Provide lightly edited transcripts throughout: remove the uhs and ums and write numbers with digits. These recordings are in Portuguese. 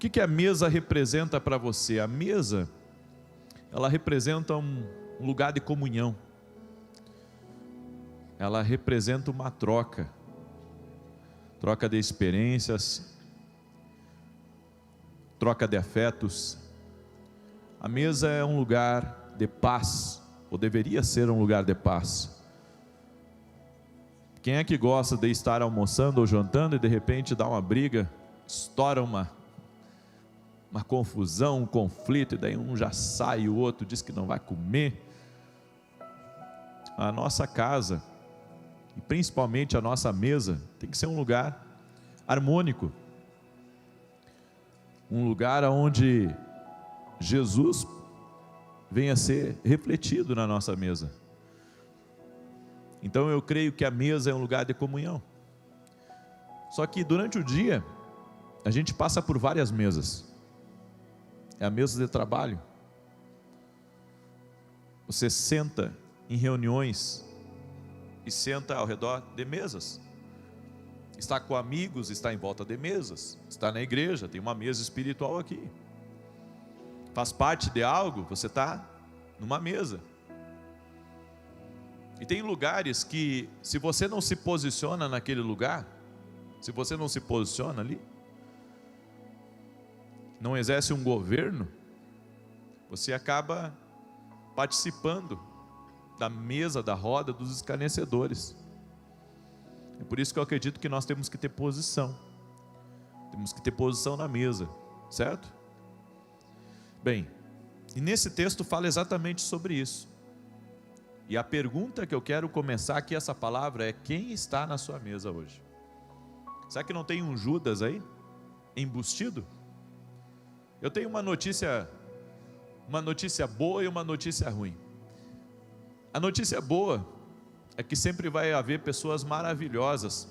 que a mesa representa para você? A mesa, ela representa um lugar de comunhão. Ela representa uma troca de experiências, troca de afetos. A mesa é um lugar de paz, ou deveria ser um lugar de paz. Quem é que gosta de estar almoçando ou jantando e de repente dá uma briga, estoura uma confusão, um conflito, e daí um já sai, o outro diz que não vai comer? A nossa casa, e principalmente a nossa mesa, tem que ser um lugar harmônico, um lugar onde Jesus venha a ser refletido na nossa mesa. Então eu creio que a mesa é um lugar de comunhão. Só que durante o dia a gente passa por várias mesas. É a mesa de trabalho. Você senta em reuniões e senta ao redor de mesas. Está com amigos, está em volta de mesas. Está na igreja, tem uma mesa espiritual aqui. Faz parte de algo, você está numa mesa. E tem lugares que, se você não se posiciona naquele lugar, se você não se posiciona ali, não exerce um governo, você acaba participando da mesa, da roda dos escarnecedores. É por isso que eu acredito que nós temos que ter posição. Temos que ter posição na mesa, certo? Bem, e nesse texto fala exatamente sobre isso. E a pergunta que eu quero começar aqui, essa palavra, é: quem está na sua mesa hoje? Será que não tem um Judas aí, embustido? Eu tenho uma notícia boa e uma notícia ruim. A notícia boa é que sempre vai haver pessoas maravilhosas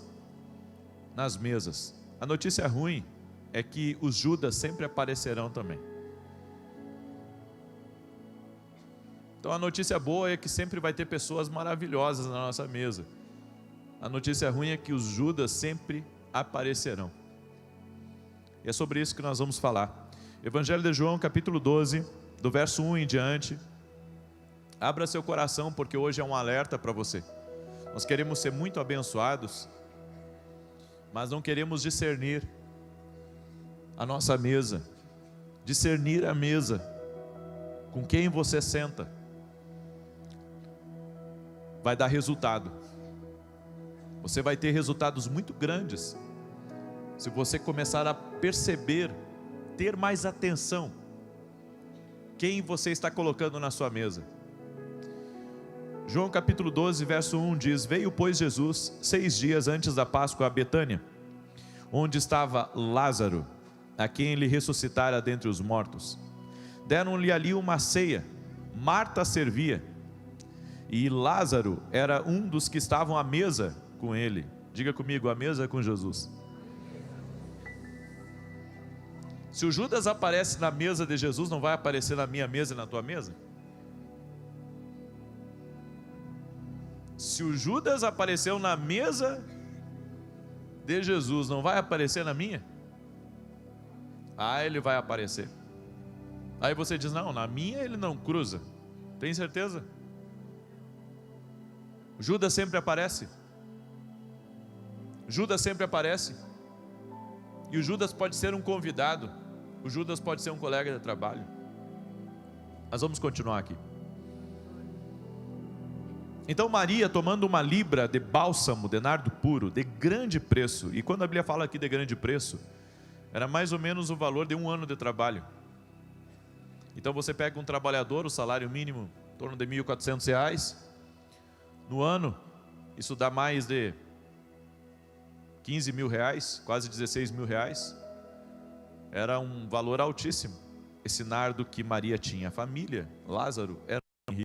nas mesas. A notícia ruim é que os Judas sempre aparecerão também. Então a notícia boa é que sempre vai ter pessoas maravilhosas na nossa mesa. A notícia ruim é que os Judas sempre aparecerão. E é sobre isso que nós vamos falar. Evangelho de João, capítulo 12, do verso 1 em diante. Abra seu coração, porque hoje é um alerta para você. Nós queremos ser muito abençoados, mas não queremos discernir a nossa mesa. Discernir a mesa, com quem você senta, vai dar resultado. Você vai ter resultados muito grandes se você começar a perceber, ter mais atenção quem você está colocando na sua mesa. João capítulo 12, verso 1 diz: Veio, pois, Jesus 6 dias antes da Páscoa a Betânia, onde estava Lázaro, a quem ele ressuscitara dentre os mortos. Deram-lhe ali uma ceia. Marta servia, e Lázaro era um dos que estavam à mesa com ele. Diga comigo: a mesa com Jesus. Se o Judas aparece na mesa de Jesus, não vai aparecer na minha mesa e na tua mesa? Se o Judas apareceu na mesa de Jesus, não vai aparecer na minha? Ah, ele vai aparecer. Aí você diz: não, na minha ele não cruza. Tem certeza? Judas sempre aparece. Judas sempre aparece. E o Judas pode ser um convidado. O Judas pode ser um colega de trabalho. Mas vamos continuar aqui. Então Maria, tomando uma libra de bálsamo, de nardo puro, de grande preço. E quando a Bíblia fala aqui de grande preço, era mais ou menos o valor de um ano de trabalho. Então você pega um trabalhador, o salário mínimo em torno de R$1.400. No ano, isso dá mais de R$15.000, quase R$16.000. Era um valor altíssimo, esse nardo que Maria tinha. A família, Lázaro, era rico.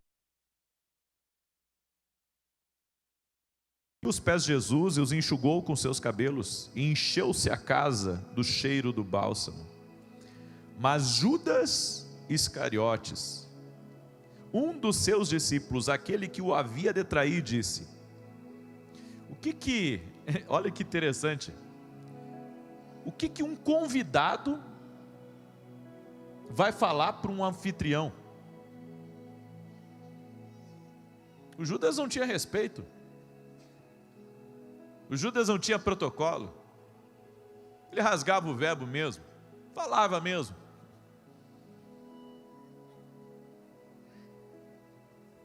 Os pés de Jesus e os enxugou com seus cabelos, e encheu-se a casa do cheiro do bálsamo. Mas Judas Iscariotes, um dos seus discípulos, aquele que o havia de trair, disse: olha que interessante, o que um convidado vai falar para um anfitrião. O Judas não tinha respeito. O Judas não tinha protocolo. Ele rasgava o verbo mesmo, falava mesmo.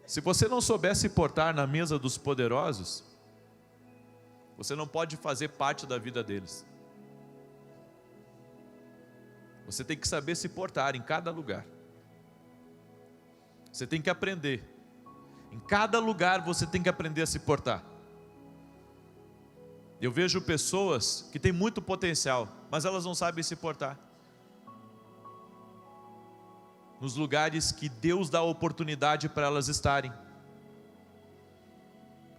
Se você não souber se portar na mesa dos poderosos, você não pode fazer parte da vida deles. Você tem que saber se portar em cada lugar. Você tem que aprender. Em cada lugar você tem que aprender a se portar. Eu vejo pessoas que têm muito potencial, mas elas não sabem se portar. Nos lugares que Deus dá oportunidade para elas estarem.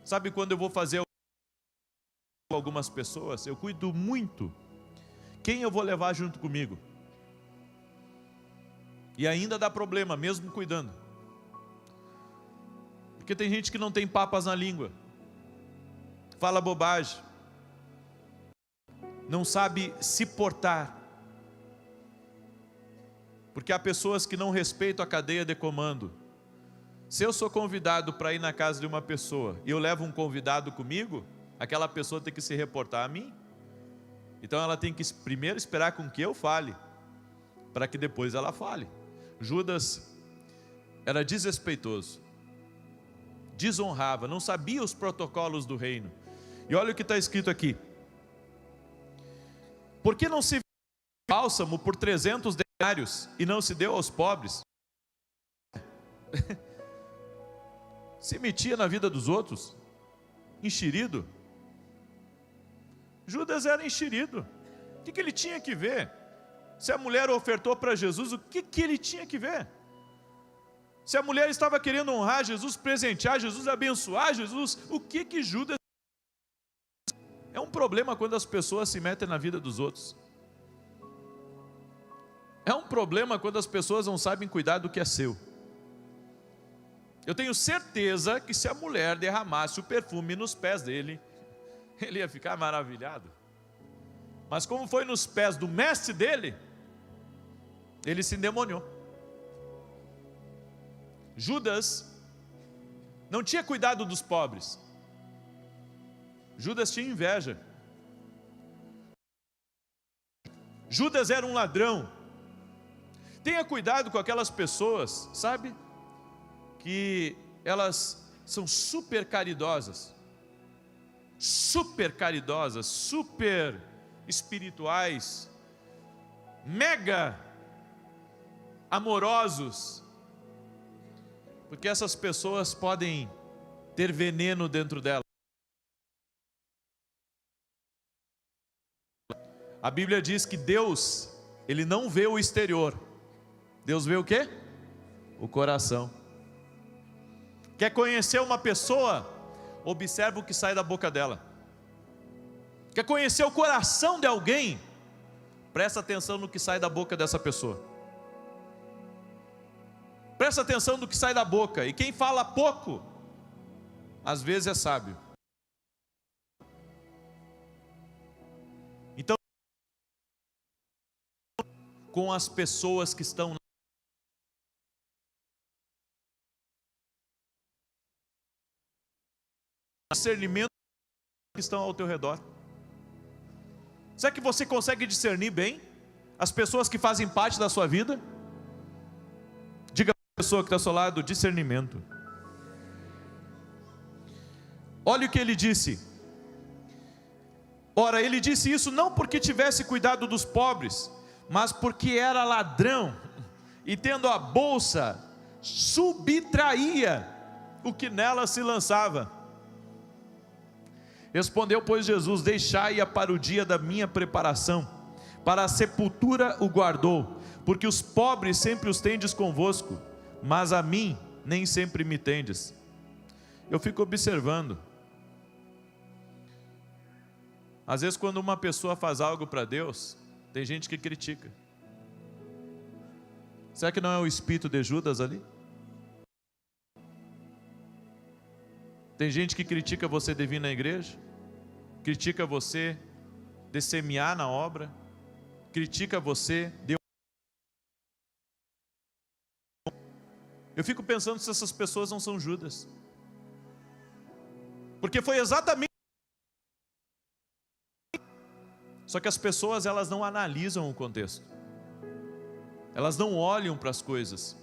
Sabe quando eu vou fazer algumas pessoas, eu cuido muito quem eu vou levar junto comigo. E ainda dá problema, mesmo cuidando. Porque tem gente que não tem papas na língua, fala bobagem, não sabe se portar. Porque há pessoas que não respeitam a cadeia de comando. Se eu sou convidado para ir na casa de uma pessoa e eu levo um convidado comigo, aquela pessoa tem que se reportar a mim. Então ela tem que primeiro esperar com que eu fale, para que depois ela fale. Judas era desrespeitoso, desonrava, não sabia os protocolos do reino. E olha o que está escrito aqui: por que não se vendeu bálsamo por 300 denários e não se deu aos pobres? Se metia na vida dos outros, enxerido. Judas era enxerido. O que ele tinha que ver? Se a mulher ofertou para Jesus, o que ele tinha que ver? Se a mulher estava querendo honrar Jesus, presentear Jesus, abençoar Jesus, o que Judas... É um problema quando as pessoas se metem na vida dos outros. É um problema quando as pessoas não sabem cuidar do que é seu. Eu tenho certeza que se a mulher derramasse o perfume nos pés dele, ele ia ficar maravilhado. Mas como foi nos pés do mestre dele, ele se endemoniou. Judas não tinha cuidado dos pobres. Judas tinha inveja. Judas era um ladrão. Tenha cuidado com aquelas pessoas, sabe, que elas são super caridosas, super espirituais, mega amorosos, porque essas pessoas podem ter veneno dentro delas. A Bíblia diz que Deus, Ele não vê o exterior. Deus vê o quê? O coração. Quer conhecer uma pessoa? Observa o que sai da boca dela. Quer conhecer o coração de alguém? Presta atenção no que sai da boca dessa pessoa. Presta atenção no que sai da boca. E quem fala pouco, às vezes é sábio. Então, com as pessoas que estão discernimento que estão ao teu redor. Será que você consegue discernir bem as pessoas que fazem parte da sua vida? Diga para a pessoa que está ao seu lado: discernimento. Olha o que ele disse. Ora, ele disse isso não porque tivesse cuidado dos pobres, mas porque era ladrão, e tendo a bolsa, subtraía o que nela se lançava. Respondeu, pois, Jesus: deixai-a para o dia da minha preparação, para a sepultura o guardou, porque os pobres sempre os tendes convosco, mas a mim nem sempre me tendes. Eu fico observando, às vezes quando uma pessoa faz algo para Deus, tem gente que critica. Será que não é o espírito de Judas ali? Tem gente que critica você de vir na igreja, critica você de semear na obra, critica você de Eu fico pensando se essas pessoas não são Judas. Porque foi exatamente. Só que as pessoas, elas não analisam o contexto. Elas não olham para as coisas.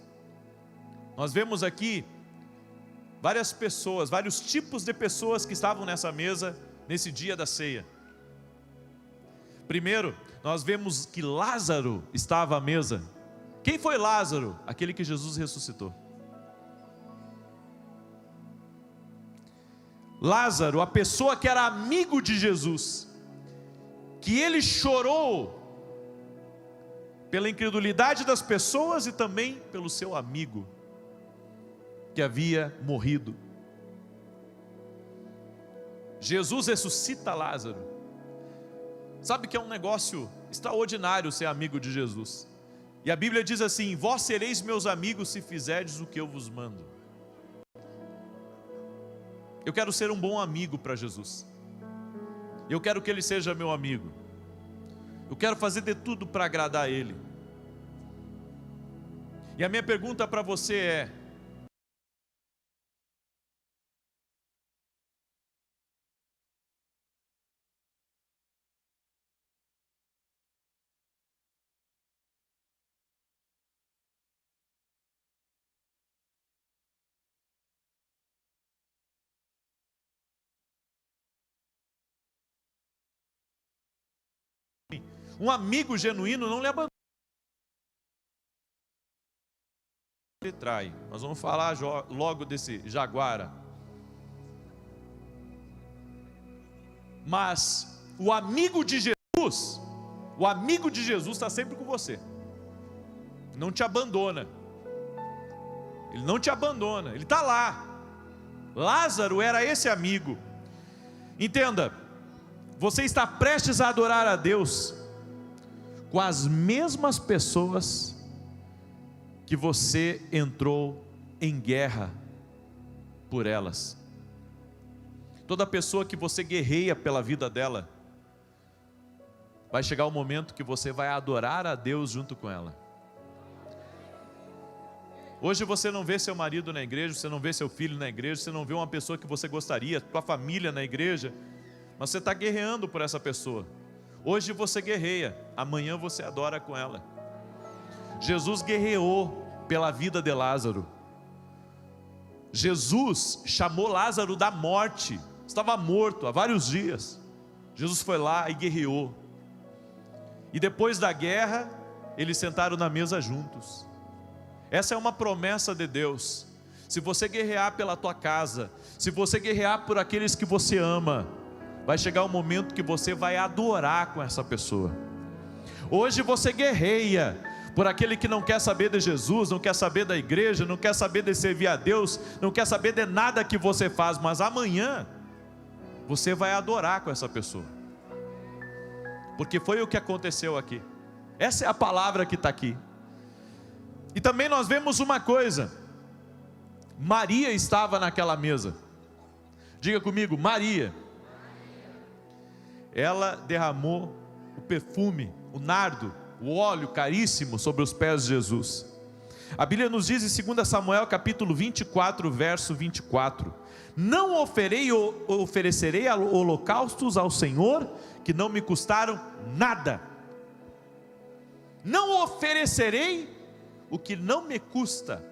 Nós vemos aqui várias pessoas, vários tipos de pessoas que estavam nessa mesa, nesse dia da ceia. Primeiro, nós vemos que Lázaro estava à mesa. Quem foi Lázaro? Aquele que Jesus ressuscitou. Lázaro, a pessoa que era amigo de Jesus, que ele chorou pela incredulidade das pessoas e também pelo seu amigo que havia morrido. Jesus ressuscita Lázaro. Sabe que é um negócio extraordinário ser amigo de Jesus. E a Bíblia diz assim: vós sereis meus amigos se fizerdes o que eu vos mando. Eu quero ser um bom amigo para Jesus. Eu quero que Ele seja meu amigo. Eu quero fazer de tudo para agradar a Ele. E a minha pergunta para você é: um amigo genuíno não lhe abandona. Ele trai. Nós vamos falar logo desse jaguara. Mas o amigo de Jesus está sempre com você. Não te abandona. Ele não te abandona, ele está lá. Lázaro era esse amigo. Entenda, você está prestes a adorar a Deus com as mesmas pessoas que você entrou em guerra por elas. Toda pessoa que você guerreia pela vida dela, vai chegar o momento que você vai adorar a Deus junto com ela. Hoje você não vê seu marido na igreja, você não vê seu filho na igreja, você não vê uma pessoa que você gostaria, tua família na igreja, mas você está guerreando por essa pessoa. Hoje você guerreia, amanhã você adora com ela. Jesus guerreou pela vida de Lázaro. Jesus chamou Lázaro da morte, estava morto há vários dias. Jesus foi lá e guerreou. E depois da guerra, eles sentaram na mesa juntos. Essa é uma promessa de Deus. Se você guerrear pela tua casa, se você guerrear por aqueles que você ama, vai chegar um momento que você vai adorar com essa pessoa. Hoje você guerreia por aquele que não quer saber de Jesus, não quer saber da igreja, não quer saber de servir a Deus, não quer saber de nada que você faz, mas amanhã você vai adorar com essa pessoa, porque foi o que aconteceu aqui. Essa é a palavra que está aqui. E também nós vemos uma coisa: Maria estava naquela mesa. Diga comigo, Maria. Ela derramou o perfume, o nardo, o óleo caríssimo sobre os pés de Jesus. A Bíblia nos diz em 2 Samuel capítulo 24, verso 24: não oferecerei holocaustos ao Senhor que não me custaram nada. Não oferecerei o que não me custa.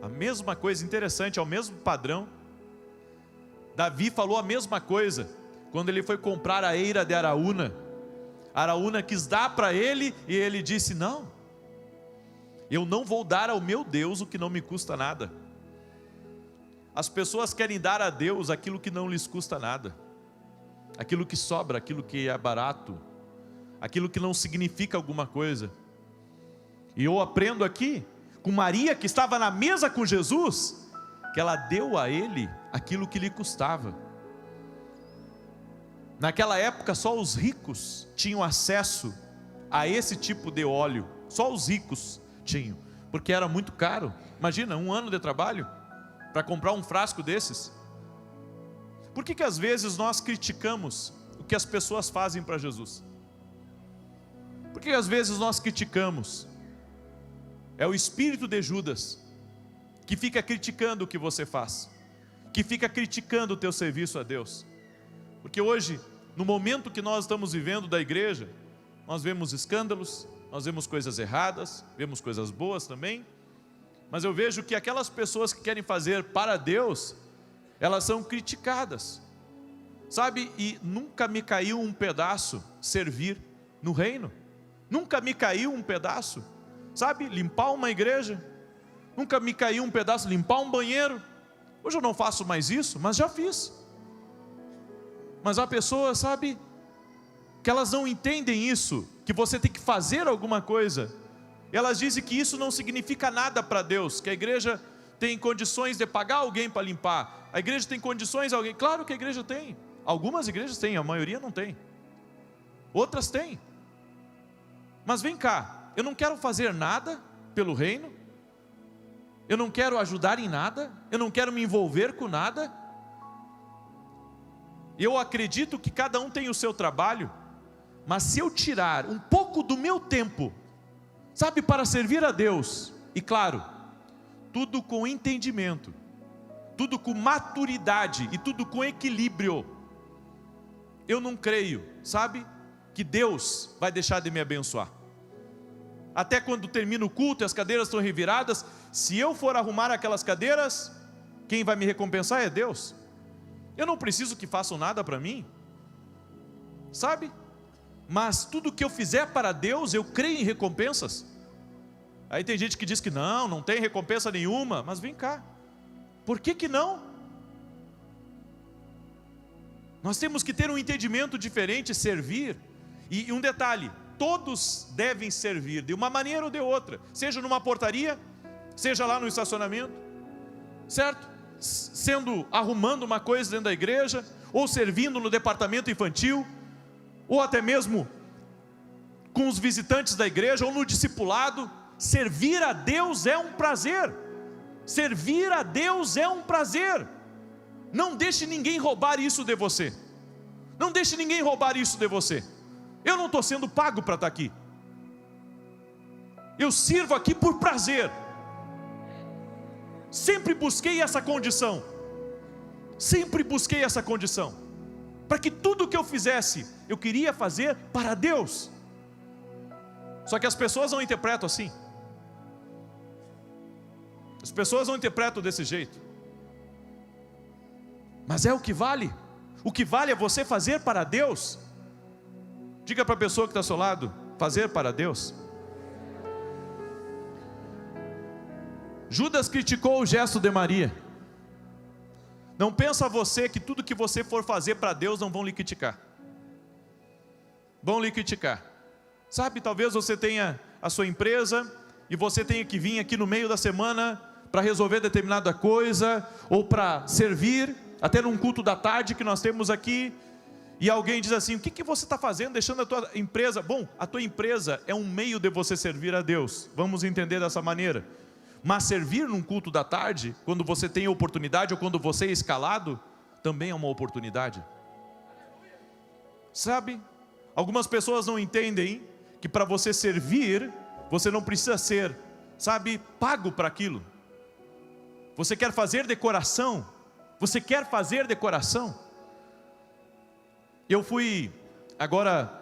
A mesma coisa, interessante, é o mesmo padrão. Davi falou a mesma coisa quando ele foi comprar a eira de Araúna. Araúna quis dar para ele e ele disse: não, eu não vou dar ao meu Deus o que não me custa nada. As pessoas querem dar a Deus aquilo que não lhes custa nada, aquilo que sobra, aquilo que é barato, aquilo que não significa alguma coisa. E eu aprendo aqui com Maria, que estava na mesa com Jesus, que ela deu a ele aquilo que lhe custava. Naquela época só os ricos tinham acesso a esse tipo de óleo. Só os ricos tinham, porque era muito caro. Imagina, 1 ano de trabalho para comprar um frasco desses. Por que às vezes nós criticamos o que as pessoas fazem para Jesus? Por que às vezes nós criticamos? É o espírito de Judas. que fica criticando o que você faz, que fica criticando o teu serviço a Deus. Porque hoje, no momento que nós estamos vivendo da igreja, nós vemos escândalos, nós vemos coisas erradas, vemos coisas boas também, mas eu vejo que aquelas pessoas que querem fazer para Deus, elas são criticadas, sabe? E nunca me caiu um pedaço servir no reino, nunca me caiu um pedaço, sabe? Limpar uma igreja, nunca me caiu um pedaço, limpar um banheiro. Hoje eu não faço mais isso, mas já fiz. Mas há pessoas, sabe, que elas não entendem isso, que você tem que fazer alguma coisa. Elas dizem que isso não significa nada para Deus, que a igreja tem condições de pagar alguém para limpar, a igreja tem condições de alguém. Claro que a igreja tem, algumas igrejas têm, a maioria não tem, outras têm. Mas vem cá, eu não quero fazer nada pelo reino, eu não quero ajudar em nada, eu não quero me envolver com nada. Eu acredito que cada um tem o seu trabalho, mas se eu tirar um pouco do meu tempo, sabe, para servir a Deus, e claro, tudo com entendimento, tudo com maturidade e tudo com equilíbrio, eu não creio, sabe, que Deus vai deixar de me abençoar. Até quando termina o culto e as cadeiras estão reviradas, se eu for arrumar aquelas cadeiras, quem vai me recompensar é Deus. Eu não preciso que façam nada para mim, sabe? Mas tudo que eu fizer para Deus, eu creio em recompensas. Aí tem gente que diz que não tem recompensa nenhuma, mas vem cá, por que não? Nós temos que ter um entendimento diferente, servir, e um detalhe, todos devem servir, de uma maneira ou de outra, seja numa portaria, seja lá no estacionamento, certo? Arrumando uma coisa dentro da igreja, ou servindo no departamento infantil, ou até mesmo com os visitantes da igreja, ou no discipulado. Servir a Deus é um prazer, servir a Deus é um prazer. Não deixe ninguém roubar isso de você, não deixe ninguém roubar isso de você. Eu não estou sendo pago para estar aqui, eu sirvo aqui por prazer. Sempre busquei essa condição, para que tudo que eu fizesse, eu queria fazer para Deus. Só que as pessoas não interpretam assim, as pessoas não interpretam desse jeito, mas é o que vale é você fazer para Deus. Diga para a pessoa que está ao seu lado, fazer para Deus. Judas criticou o gesto de Maria. Não pensa você que tudo que você for fazer para Deus não vão lhe criticar. Vão lhe criticar. Sabe, talvez você tenha a sua empresa e você tenha que vir aqui no meio da semana para resolver determinada coisa, ou para servir, até num culto da tarde que nós temos aqui, e alguém diz assim: o que você está fazendo, deixando a tua empresa? Bom, a tua empresa é um meio de você servir a Deus, vamos entender dessa maneira. Mas servir num culto da tarde, quando você tem a oportunidade, ou quando você é escalado, também é uma oportunidade. Sabe, algumas pessoas não entendem que para você servir, você não precisa ser, sabe, pago para aquilo. Você quer fazer de coração, Eu fui, agora,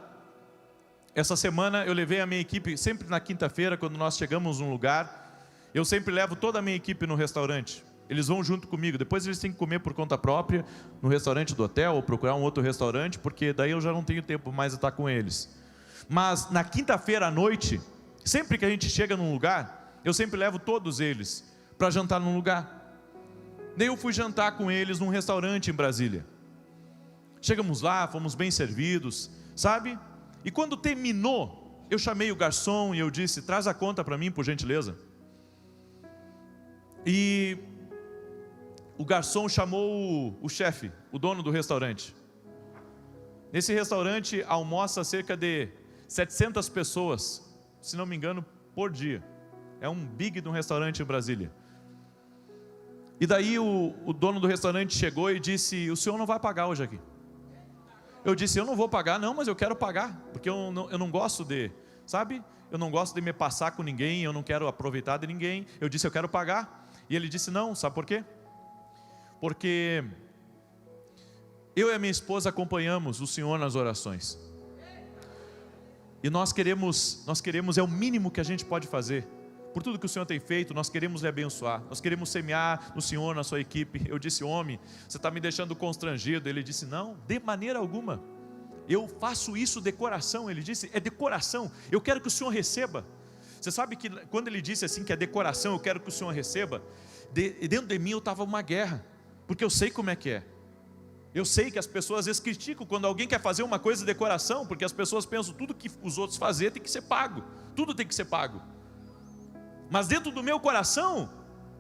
essa semana eu levei a minha equipe, sempre na quinta-feira, quando nós chegamos num lugar, eu sempre levo toda a minha equipe no restaurante. Eles vão junto comigo, depois eles têm que comer por conta própria, no restaurante do hotel, ou procurar um outro restaurante, porque daí eu já não tenho tempo mais de estar com eles. Mas na quinta-feira à noite, sempre que a gente chega num lugar, eu sempre levo todos eles para jantar num lugar. Daí eu fui jantar com eles num restaurante em Brasília. Chegamos lá, fomos bem servidos, sabe? E quando terminou, eu chamei o garçom e eu disse: traz a conta para mim, por gentileza. E o garçom chamou o chefe, o dono do restaurante. Nesse restaurante almoça cerca de 700 pessoas, se não me engano, por dia. É um big de um restaurante em Brasília. E daí o dono do restaurante chegou e disse: o senhor não vai pagar hoje aqui. Eu disse: eu não vou pagar não, mas eu quero pagar, porque eu não gosto de, sabe, eu não gosto de me passar com ninguém, eu não quero aproveitar de ninguém. Eu disse: eu quero pagar. E ele disse: não, sabe por quê? Porque eu e a minha esposa acompanhamos o Senhor nas orações. E nós queremos, é o mínimo que a gente pode fazer. Por tudo que o Senhor tem feito, nós queremos lhe abençoar. Nós queremos semear no Senhor, na sua equipe. Eu disse: homem, você está me deixando constrangido. Ele disse: não, de maneira alguma. Eu faço isso de coração. Ele disse: é de coração. Eu quero que o Senhor receba. Você sabe que quando ele disse assim, que é de coração, eu quero que o Senhor receba, dentro de mim eu estava uma guerra. Porque eu sei como é que é. Eu sei que as pessoas às vezes criticam quando alguém quer fazer uma coisa de coração, porque as pessoas pensam tudo que os outros fazem tem que ser pago. Tudo tem que ser pago. Mas dentro do meu coração,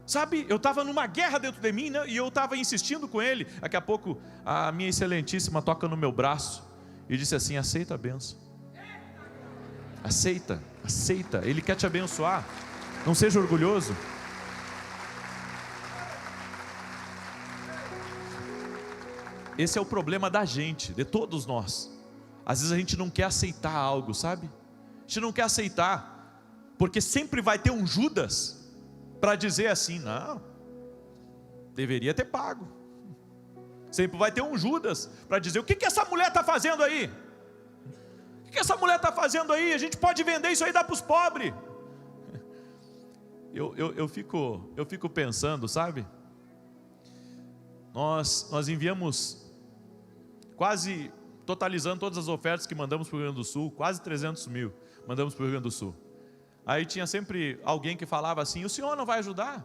sabe, eu estava numa guerra dentro de mim, né? E eu estava insistindo com ele. Daqui a pouco a minha excelentíssima toca no meu braço e disse assim: aceita a bênção. Aceita, aceita. Ele quer te abençoar. Não seja orgulhoso. Esse é o problema da gente, de todos nós. Às vezes a gente não quer aceitar algo, sabe? A gente não quer aceitar, porque sempre vai ter um Judas para dizer assim: não, deveria ter pago. Sempre vai ter um Judas para dizer: o que essa mulher está fazendo aí? O que essa mulher está fazendo aí? A gente pode vender isso aí e dar para os pobres. Eu fico pensando, sabe? Nós enviamos, quase totalizando todas as ofertas que mandamos para o Rio Grande do Sul, quase 300 mil mandamos para o Rio Grande do Sul. Aí tinha sempre alguém que falava assim: o senhor não vai ajudar?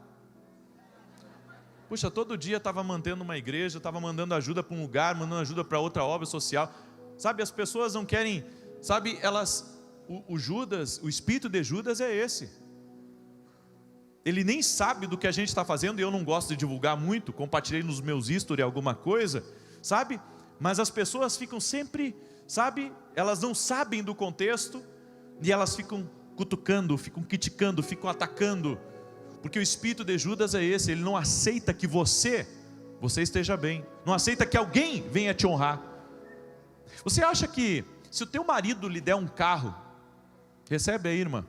Puxa, todo dia estava mantendo uma igreja, estava mandando ajuda para um lugar, mandando ajuda para outra obra social. Sabe, as pessoas não querem, sabe, o Judas, o espírito de Judas é esse. Ele nem sabe do que a gente está fazendo, e eu não gosto de divulgar muito, compartilhei nos meus stories alguma coisa, sabe? Mas as pessoas ficam sempre, sabe, elas não sabem do contexto, e elas ficam cutucando, ficam criticando, ficam atacando, porque o espírito de Judas é esse. Ele não aceita que você esteja bem, não aceita que alguém venha te honrar. Você acha que se o teu marido lhe der um carro, recebe aí, irmã,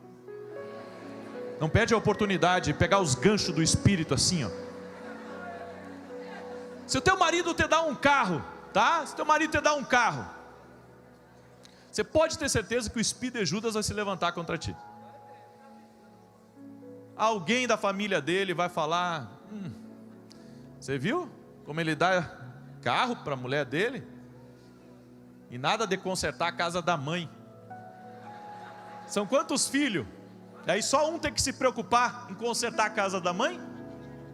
não perde a oportunidade de pegar os ganchos do espírito assim, ó. Se o teu marido te dá um carro, tá? Se o teu marido te dá um carro, você pode ter certeza que o espírito de Judas vai se levantar contra ti. Alguém da família dele vai falar: você viu como ele dá carro para a mulher dele? E nada de consertar a casa da mãe. São quantos filhos? E aí só um tem que se preocupar em consertar a casa da mãe?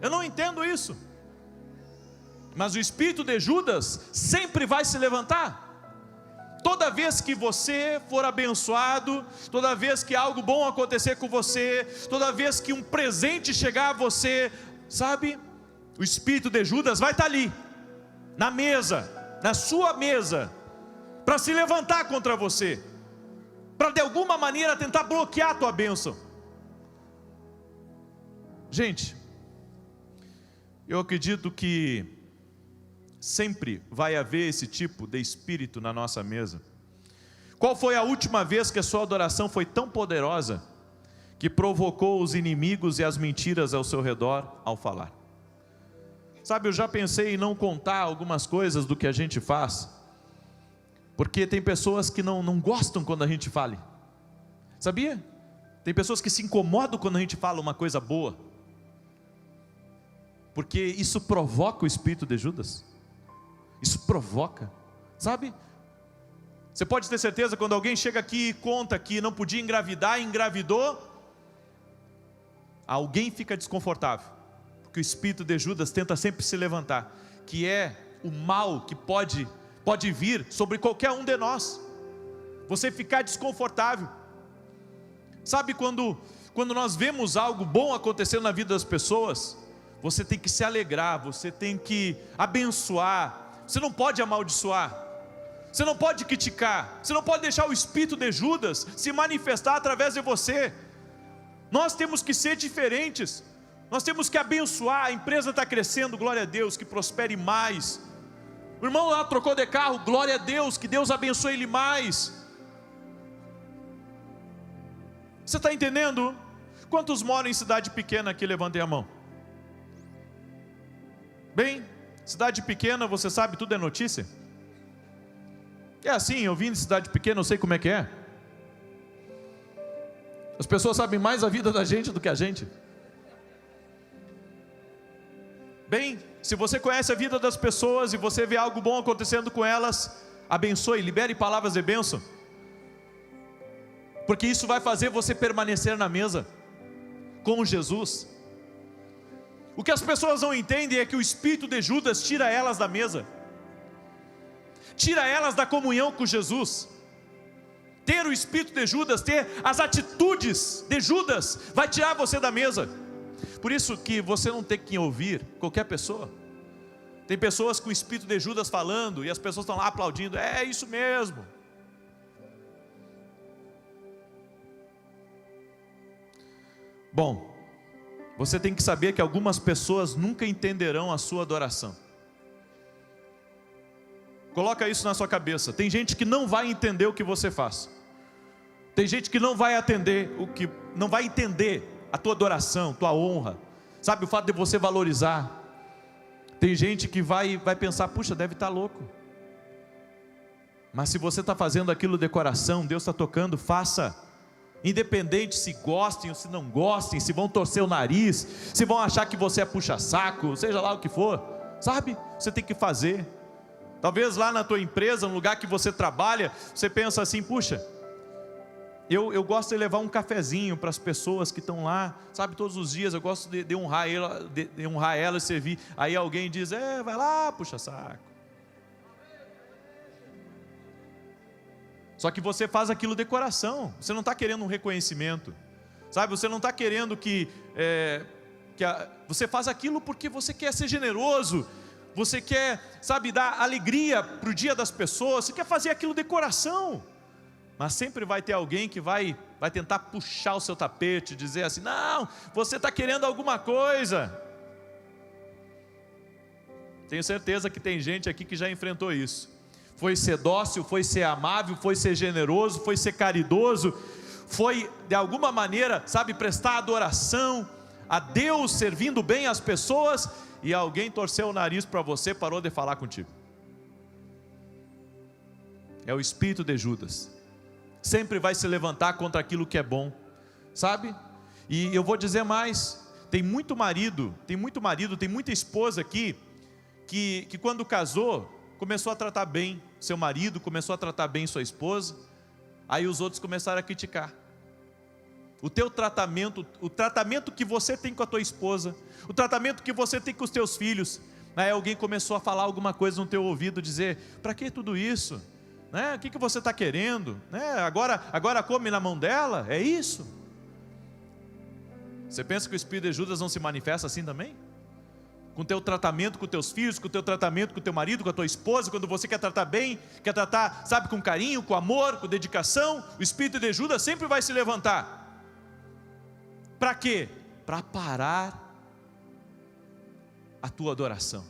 Eu não entendo isso. Mas o espírito de Judas sempre vai se levantar. Toda vez que você for abençoado, toda vez que algo bom acontecer com você, toda vez que um presente chegar a você, sabe, o espírito de Judas vai estar ali, na mesa, na sua mesa, para se levantar contra você, para de alguma maneira tentar bloquear a tua bênção. Gente, eu acredito que sempre vai haver esse tipo de espírito na nossa mesa. Qual foi a última vez que a sua adoração foi tão poderosa que provocou os inimigos e as mentiras ao seu redor ao falar? Sabe, eu já pensei em não contar algumas coisas do que a gente faz, porque tem pessoas que não gostam quando a gente fale. Sabia? Tem pessoas que se incomodam quando a gente fala uma coisa boa, porque isso provoca o espírito de Judas. Isso provoca, sabe? Você pode ter certeza, quando alguém chega aqui e conta que não podia engravidar e engravidou, alguém fica desconfortável, porque o espírito de Judas tenta sempre se levantar, que é o mal que pode vir sobre qualquer um de nós. Você ficar desconfortável. Sabe, quando nós vemos algo bom acontecendo na vida das pessoas, você tem que se alegrar, você tem que abençoar. Você não pode amaldiçoar, você não pode criticar, você não pode deixar o espírito de Judas se manifestar através de você. Nós temos que ser diferentes, nós temos que abençoar. A empresa está crescendo, glória a Deus, que prospere mais. O irmão lá trocou de carro, glória a Deus, que Deus abençoe ele mais. Você está entendendo? Quantos moram em cidade pequena aqui? Levantem a mão. Bem, cidade pequena, você sabe, tudo é notícia. É assim, eu vim de cidade pequena, eu sei como é que é. As pessoas sabem mais a vida da gente do que a gente. Bem, se você conhece a vida das pessoas e você vê algo bom acontecendo com elas, abençoe, libere palavras de bênção, porque isso vai fazer você permanecer na mesa com Jesus. O que as pessoas não entendem é que o espírito de Judas tira elas da mesa, tira elas da comunhão com Jesus. Ter o espírito de Judas, ter as atitudes de Judas, vai tirar você da mesa. Por isso que você não tem que ouvir qualquer pessoa. Tem pessoas com o espírito de Judas falando, e as pessoas estão lá aplaudindo, é isso mesmo. Bom, você tem que saber que algumas pessoas nunca entenderão a sua adoração. Coloca isso na sua cabeça. Tem gente que não vai entender o que você faz. Tem gente que não vai entender a tua adoração, tua honra. Sabe, o fato de você valorizar. Tem gente que vai pensar, puxa, deve estar louco. Mas se você está fazendo aquilo de coração, Deus está tocando, faça. Independente se gostem ou se não gostem, se vão torcer o nariz, se vão achar que você é puxa-saco, seja lá o que for. Sabe, você tem que fazer. Talvez lá na tua empresa, no lugar que você trabalha, você pensa assim, puxa, eu gosto de levar um cafezinho para as pessoas que estão lá, sabe, todos os dias, eu gosto de honrar ela e servir. Aí alguém diz, vai lá, puxa saco. Só que você faz aquilo de coração, você não está querendo um reconhecimento, sabe, você não está querendo você faz aquilo porque você quer ser generoso, você quer, sabe, dar alegria para o dia das pessoas, você quer fazer aquilo de coração. Mas sempre vai ter alguém que vai tentar puxar o seu tapete, dizer assim, não, você está querendo alguma coisa. Tenho certeza que tem gente aqui que já enfrentou isso. Foi ser dócil, foi ser amável, foi ser generoso, foi ser caridoso, foi de alguma maneira, sabe, prestar adoração a Deus, servindo bem as pessoas, e alguém torceu o nariz para você, parou de falar contigo. É o espírito de Judas. Sempre vai se levantar contra aquilo que é bom, sabe? E eu vou dizer mais, tem muita esposa aqui, que quando casou, começou a tratar bem seu marido, começou a tratar bem sua esposa, aí os outros começaram a criticar. O teu tratamento, o tratamento que você tem com a tua esposa, o tratamento que você tem com os teus filhos, aí alguém começou a falar alguma coisa no teu ouvido, dizer, para que tudo isso? Né? O que você está querendo? Né? Agora come na mão dela? É isso? Você pensa que o espírito de Judas não se manifesta assim também? Com o teu tratamento com os teus filhos, com o teu tratamento com o teu marido, com a tua esposa, quando você quer tratar bem, quer tratar, sabe, com carinho, com amor, com dedicação, o espírito de Judas sempre vai se levantar. Para quê? Para parar a tua adoração.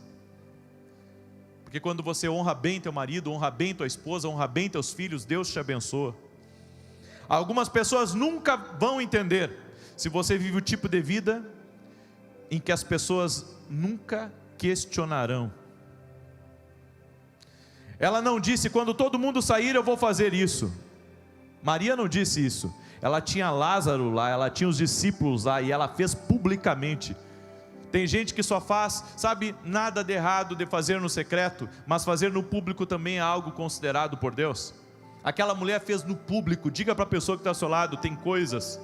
Porque quando você honra bem teu marido, honra bem tua esposa, honra bem teus filhos, Deus te abençoa. Algumas pessoas nunca vão entender, se você vive o tipo de vida em que as pessoas nunca questionarão. Ela não disse, quando todo mundo sair eu vou fazer isso. Maria não disse isso. Ela tinha Lázaro lá, ela tinha os discípulos lá, e ela fez publicamente. Tem gente que só faz, sabe, nada de errado de fazer no secreto, mas fazer no público também é algo considerado por Deus. Aquela mulher fez no público. Diga para a pessoa que está ao seu lado, tem coisas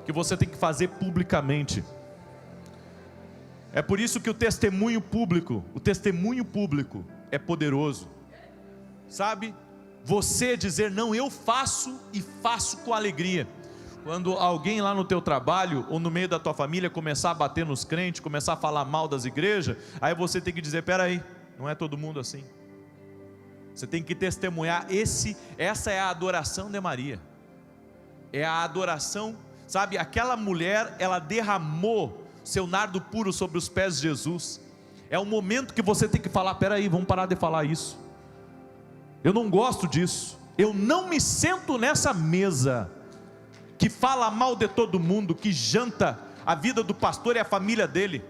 que você tem que fazer publicamente. É por isso que o testemunho público é poderoso. Sabe, você dizer, não, eu faço e faço com alegria. Quando alguém lá no teu trabalho ou no meio da tua família começar a bater nos crentes, começar a falar mal das igrejas, aí você tem que dizer, peraí, não é todo mundo assim. Você tem que testemunhar, essa é a adoração de Maria. É a adoração, sabe, aquela mulher, ela derramou seu nardo puro sobre os pés de Jesus. É o momento que você tem que falar, peraí, vamos parar de falar isso. Eu não gosto disso. Eu não me sento nessa mesa que fala mal de todo mundo, que janta a vida do pastor e a família dele.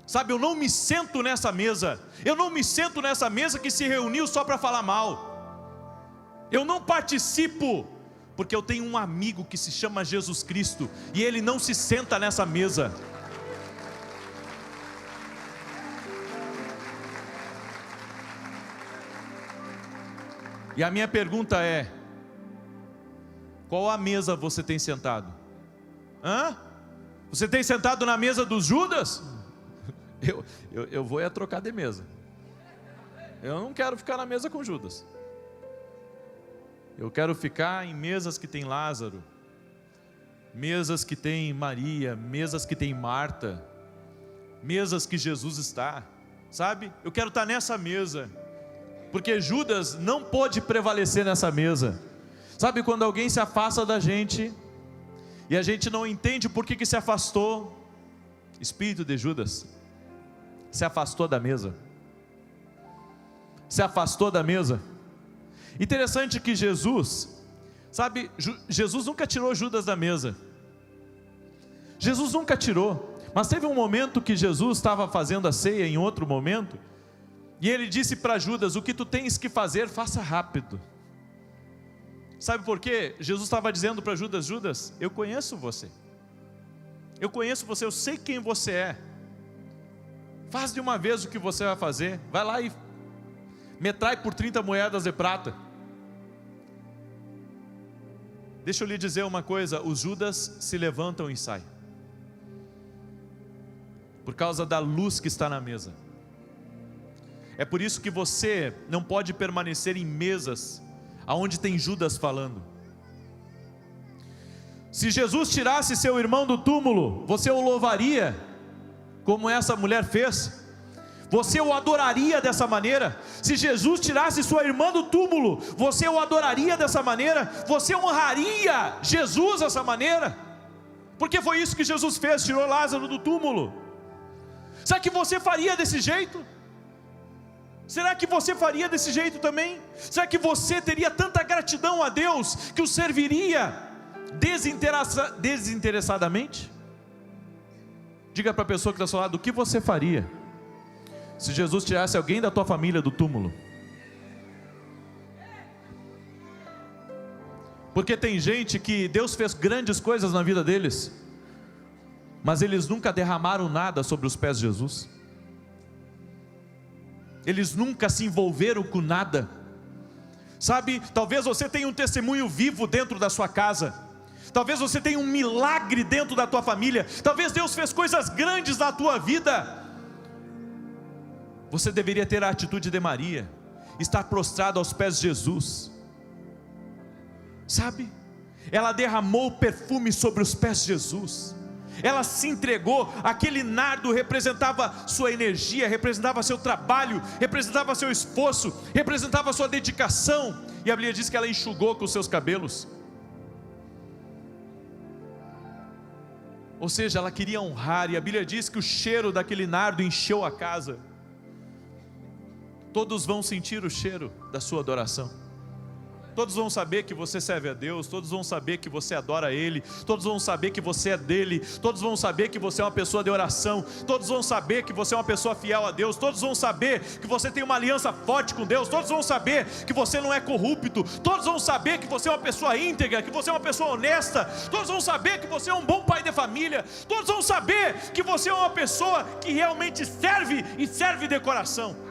Sabe, eu não me sento nessa mesa. Eu não me sento nessa mesa que se reuniu só para falar mal. Eu não participo, porque eu tenho um amigo que se chama Jesus Cristo, e ele não se senta nessa mesa. E a minha pergunta é: qual a mesa você tem sentado? Você tem sentado na mesa dos Judas? Eu vou trocar de mesa. Eu não quero ficar na mesa com Judas. Eu quero ficar em mesas que tem Lázaro, mesas que tem Maria, mesas que tem Marta, mesas que Jesus está, sabe? Eu quero estar nessa mesa, porque Judas não pôde prevalecer nessa mesa. Sabe quando alguém se afasta da gente, e a gente não entende por que se afastou? Espírito de Judas se afastou da mesa. Se afastou da mesa. Interessante que Jesus, sabe, Jesus nunca tirou Judas da mesa. Jesus nunca tirou. Mas teve um momento que Jesus estava fazendo a ceia, em outro momento, e ele disse para Judas: o que tu tens que fazer, faça rápido. Sabe por quê? Jesus estava dizendo para Judas: Judas, eu conheço você. Eu conheço você, eu sei quem você é. Faz de uma vez o que você vai fazer. Vai lá e me trai por 30 moedas de prata. Deixa eu lhe dizer uma coisa: os Judas se levantam e saem, por causa da luz que está na mesa. É por isso que você não pode permanecer em mesas aonde tem Judas falando. Se Jesus tirasse seu irmão do túmulo, você o louvaria como essa mulher fez? Você o adoraria dessa maneira? Se Jesus tirasse sua irmã do túmulo, você o adoraria dessa maneira? Você honraria Jesus dessa maneira? Porque foi isso que Jesus fez, tirou Lázaro do túmulo. Será que você faria desse jeito? Será que você faria desse jeito também? Será que você teria tanta gratidão a Deus que o serviria desinteressadamente? Diga para a pessoa que está ao seu lado: o que você faria se Jesus tirasse alguém da tua família do túmulo? Porque tem gente que Deus fez grandes coisas na vida deles, mas eles nunca derramaram nada sobre os pés de Jesus. Eles nunca se envolveram com nada. Sabe, talvez você tenha um testemunho vivo dentro da sua casa. Talvez você tenha um milagre dentro da tua família. Talvez Deus fez coisas grandes na tua vida. Você deveria ter a atitude de Maria, estar prostrado aos pés de Jesus. Sabe, ela derramou perfume sobre os pés de Jesus. Ela se entregou. Aquele nardo representava sua energia, representava seu trabalho, representava seu esforço, representava sua dedicação. E a Bíblia diz que ela enxugou com os seus cabelos. Ou seja, ela queria honrar. E a Bíblia diz que o cheiro daquele nardo encheu a casa. Todos vão sentir o cheiro da sua adoração. Todos vão saber que você serve a Deus. Todos vão saber que você adora Ele. Todos vão saber que você é dele. Todos vão saber que você é uma pessoa de oração. Todos vão saber que você é uma pessoa fiel a Deus. Todos vão saber que você tem uma aliança forte com Deus. Todos vão saber que você não é corrupto. Todos vão saber que você é uma pessoa íntegra, que você é uma pessoa honesta. Todos vão saber que você é um bom pai de família. Todos vão saber que você é uma pessoa que realmente serve e serve de coração.